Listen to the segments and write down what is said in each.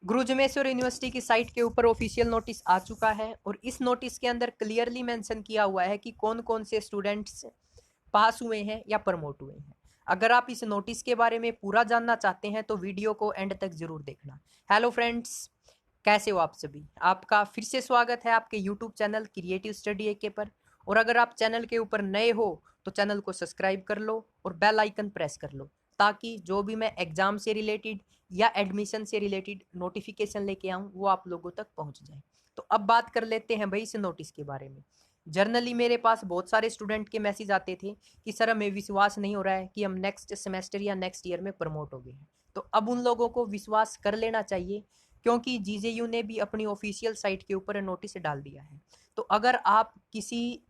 गुरु Jameshwar university की site के ऊपर ऑफिशियल नोटिस आ चुका है और इस नोटिस के अंदर क्लियरली मेंशन किया हुआ है कि कौन कौन से स्टूडेंट्स पास हुए हैं या प्रमोट हुए हैं। अगर आप इस नोटिस के बारे में पूरा जानना चाहते हैं तो वीडियो को एंड तक जरूर देखना। हेलो फ्रेंड्स, कैसे हो आप सभी। आपका फिर से स्वागत है आपके यूट्यूब चैनल क्रिएटिव स्टडी एके पर। और अगर आप चैनल के ऊपर नए हो तो चैनल को सब्सक्राइब कर लो और बेल आइकन प्रेस कर लो, ताकि जो भी मैं एग्जाम से रिलेटेड या एडमिशन से रिलेटेड नोटिफिकेशन लेके आऊँ वो आप लोगों तक पहुँच जाए। तो अब बात कर लेते हैं भाई इस नोटिस के बारे में। जर्नली मेरे पास बहुत सारे स्टूडेंट के मैसेज आते थे कि सर हमें विश्वास नहीं हो रहा है कि हम नेक्स्ट सेमेस्टर या नेक्स्ट ईयर में प्रमोट हो गए हैं। तो अब उन लोगों को विश्वास कर लेना चाहिए, क्योंकि जीजेयू ने भी अपनी ऑफिशियल साइट के ऊपर नोटिस डाल दिया है। तो अगर आप किसी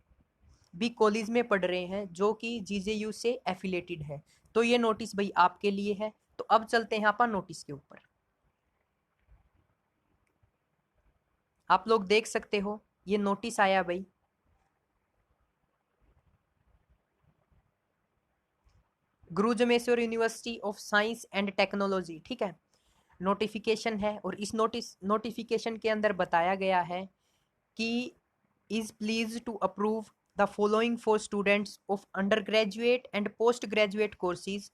भी कॉलेज में पढ़ रहे हैं जो कि जीजेयू से एफिलेटेड है तो ये नोटिस भाई आपके लिए है। तो अब चलते हैं अपन नोटिस के ऊपर। आप लोग देख सकते हो ये नोटिस आया भाई, Guru Jameshwar university of science and technology, ठीक है, नोटिफिकेशन है। और इस नोटिफिकेशन के अंदर बताया गया है कि is pleased to approve the following for students of undergraduate and postgraduate courses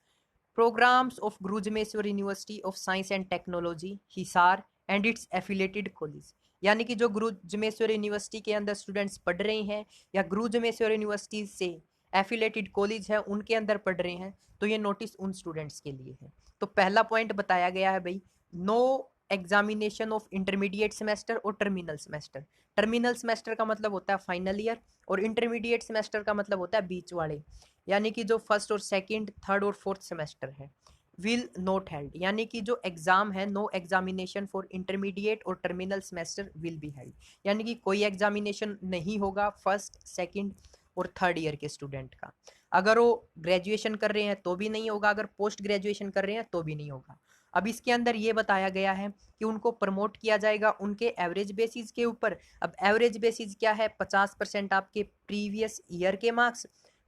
programs of Guru Jameshwar University of Science and Technology Hisar and its affiliated college। यानी कि जो गुरु जमेश्वर यूनिवर्सिटी के अंदर स्टूडेंट्स पढ़ रहे हैं या गुरु जमेश्वर यूनिवर्सिटी से एफिलेटेड कॉलेज है उनके अंदर पढ़ रहे हैं, तो ये नोटिस उन स्टूडेंट्स के लिए है। तो पहला पॉइंट बताया गया है भाई, no examination of intermediate semester और टर्मिनल सेमेस्टर। टर्मिनल सेमेस्टर का मतलब होता है फाइनल ईयर और इंटरमीडिएट सेमेस्टर का मतलब होता है बीच वाले, यानी कि जो फर्स्ट और सेकंड, थर्ड और फोर्थ सेमेस्टर है। विल नॉट हेल्ड, यानी कि जो एग्जाम है, नो एग्जामिनेशन फॉर इंटरमीडिएट और terminal semester will be held, यानी कि कोई एग्जामिनेशन नहीं होगा फर्स्ट, सेकंड और थर्ड ईयर के स्टूडेंट का। अगर वो ग्रेजुएशन कर रहे हैं तो भी नहीं होगा, अगर पोस्ट ग्रेजुएशन कर रहे हैं तो भी नहीं होगा। अब इसके अंदर ये बताया गया है कि उनको प्रमोट किया जाएगा उनके एवरेज बेसिस के ऊपर। अब एवरेज बेसिस क्या है, 50% आपके प्रीवियस ईयर के मार्क्स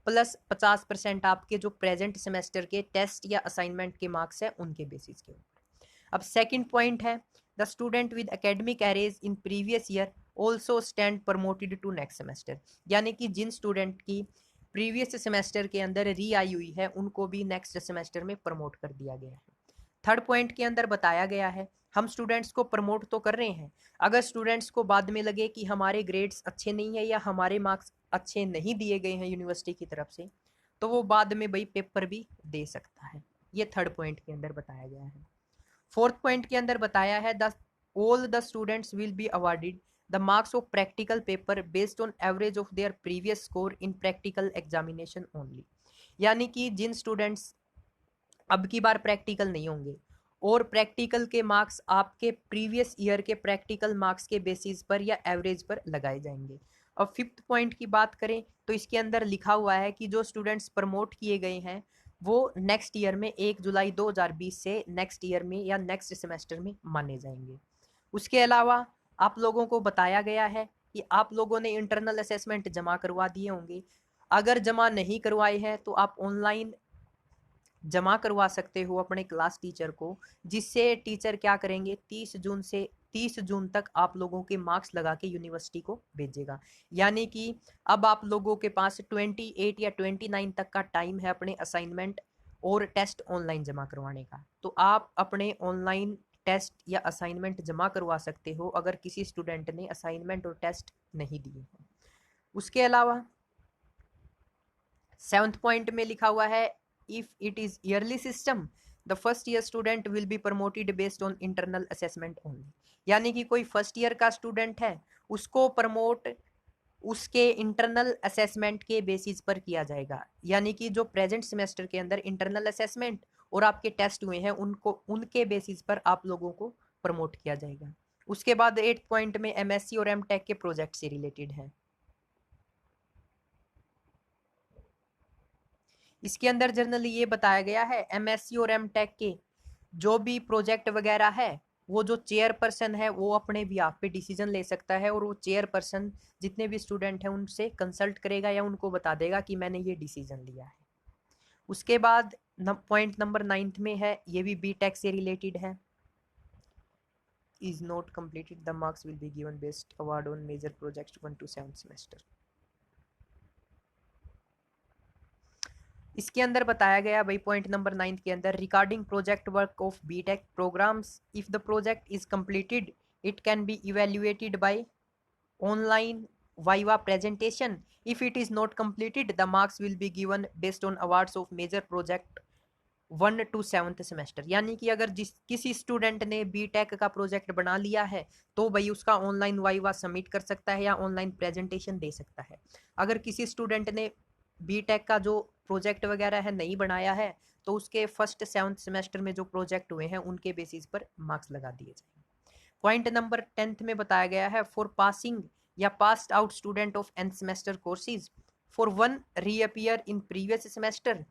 प्लस 50% आपके जो प्रेजेंट सेमेस्टर के टेस्ट या असाइनमेंट के मार्क्स है उनके बेसिस के ऊपर। अब सेकंड पॉइंट है, the student with academic arrears in previous year also stand promoted to next semester, यानी कि जिन स्टूडेंट की प्रीवियस सेमेस्टर के अंदर री आई हुई है उनको भी नेक्स्ट सेमेस्टर में प्रमोट कर दिया गया है। थर्ड पॉइंट के अंदर बताया गया है, हम स्टूडेंट्स को प्रमोट तो कर रहे हैं, अगर स्टूडेंट्स को बाद में लगे कि हमारे ग्रेड्स अच्छे नहीं है या हमारे मार्क्स अच्छे नहीं दिए गए हैं यूनिवर्सिटी की तरफ से, तो वो बाद में भाई पेपर भी दे सकता है। ये थर्ड पॉइंट के अंदर बताया गया है। फोर्थ पॉइंट के अंदर बताया है, the all the students will be awarded the marks of practical paper based on average of their previous score in practical examination only, यानी कि जिन स्टूडेंट्स अब की बार प्रैक्टिकल नहीं होंगे और प्रैक्टिकल के मार्क्स आपके प्रीवियस ईयर के प्रैक्टिकल मार्क्स के बेसिस पर या एवरेज पर लगाए जाएंगे। अब फिफ्थ पॉइंट की बात करें तो इसके अंदर लिखा हुआ है कि जो स्टूडेंट्स प्रमोट किए गए हैं वो नेक्स्ट ईयर में 1 जुलाई 2020 से नेक्स्ट ईयर में या नेक्स्ट सेमेस्टर में माने जाएंगे। उसके अलावा आप लोगों को बताया गया है कि आप लोगों ने इंटरनल असेसमेंट जमा करवा दिए होंगे। अगर जमा नहीं करवाए हैं तो आप ऑनलाइन जमा करवा सकते हो अपने क्लास टीचर को, जिससे टीचर क्या करेंगे 30 जून तक आप लोगों के मार्क्स लगा के यूनिवर्सिटी को भेजेगा। यानी कि अब आप लोगों के पास 28 या 29 तक का टाइम है अपने असाइनमेंट और टेस्ट ऑनलाइन जमा करवाने का। तो आप अपने ऑनलाइन टेस्ट या असाइनमेंट जमा करवा सकते हो अगर किसी स्टूडेंट ने असाइनमेंट और टेस्ट नहीं दिए। उसके अलावा सेवंथ पॉइंट में लिखा हुआ है, if it is yearly system the first year student will be promoted based on internal assessment only, यानी कि कोई फर्स्ट ईयर का स्टूडेंट है उसको प्रमोट उसके इंटरनल असेसमेंट के बेसिस पर किया जाएगा, यानी कि जो प्रेजेंट सेमेस्टर के अंदर इंटरनल असेसमेंट और आपके टेस्ट हुए हैं उनको उनके बेसिस पर आप लोगों को प्रमोट किया जाएगा। उसके बाद 8 पॉइंट में एमएससी और एमटेक के प्रोजेक्ट से रिलेटेड है। इसके अंदर जनरली ये बताया गया है, एमएससी और एमटेक के जो भी प्रोजेक्ट वगैरह है वो जो चेयरपर्सन है वो अपने बिहाफ पे डिसीजन ले सकता है और वो चेयरपर्सन जितने भी स्टूडेंट हैं उनसे कंसल्ट करेगा या उनको बता देगा कि मैंने ये डिसीजन लिया है। उसके बाद पॉइंट नंबर 9 में है, ये भी बीटेक से रिलेटेड है। is not completed, the marks will be given based award on major projects 1 to 7th semester. इसके अंदर बताया गया भाई पॉइंट नंबर 9 के अंदर, regarding project work of BTech programmes, if the project is completed it can be evaluated by online viva presentation. If it is not completed the marks will be given based on awards of major project 1 to 7th semester. यानी कि अगर किसी student ने BTech का project बना लिया है तो भाई उसका ऑनलाइन वाइवा सबमिट कर सकता है या ऑनलाइन प्रेजेंटेशन दे सकता है. अगर किसी स्टूडेंट ने बीटेक का जो प्रोजेक्ट वगैरह है नहीं बनाया है तो उसके 1st 7th सेमेस्टर में जो प्रोजेक्ट हुए हैं उनके बेसिस पर मार्क्स लगा दिए जाएंगे. पॉइंट नंबर 10 में बताया गया है, फॉर पासिंग या passed out student of end semester courses for one reappear in previous semester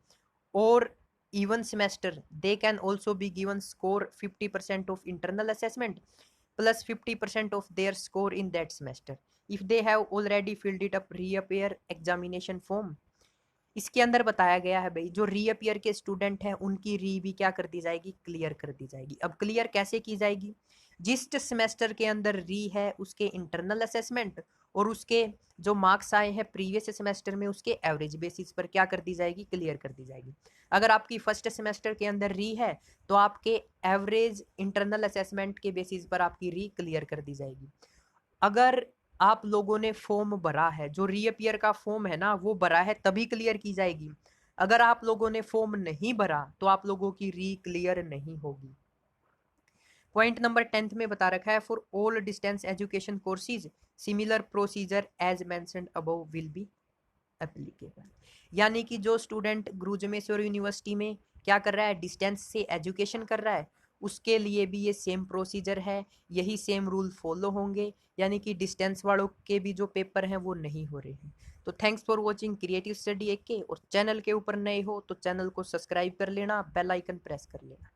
और even semester they can also be given score 50% of internal assessment plus 50% of their score in that semester if they have already filled it up reappear examination form. इसके अंदर बताया गया है भाई जो reappear के student हैं उनकी री भी क्या कर दी जाएगी, क्लियर कर दी जाएगी. अब क्लियर कैसे की जाएगी, जिस सेमेस्टर के अंदर री है उसके इंटरनल असेसमेंट और उसके जो मार्क्स आए हैं प्रीवियस सेमेस्टर में उसके एवरेज बेसिस पर क्या कर दी जाएगी, क्लियर कर दी जाएगी. अगर आपकी 1st सेमेस्टर के अंदर री है तो आपके एवरेज इंटरनल असेसमेंट के बेसिस पर आपकी री क्लियर कर दी जाएगी. अगर आप लोगों ने फॉर्म भरा है, जो रीअपियर का फॉर्म है ना वो भरा है तभी क्लियर की जाएगी. अगर आप लोगों ने फॉर्म नहीं भरा तो आप लोगों की री क्लियर नहीं होगी. पॉइंट नंबर 10 में बता रखा है, for all distance education courses similar procedure as mentioned above will be applicable. यानी कि जो स्टूडेंट गुरु जमेश्वर यूनिवर्सिटी में क्या कर रहा है, डिस्टेंस से एजुकेशन कर रहा है, उसके लिए भी ये सेम प्रोसीजर है, यही सेम रूल फॉलो होंगे. यानी कि डिस्टेंस वालों के भी जो पेपर हैं वो नहीं हो रहे हैं. तो thanks for watching creative study AK, और चैनल के ऊपर नए हो तो चैनल को सब्सक्राइब कर लेना, बेल आइकन प्रेस कर लेना.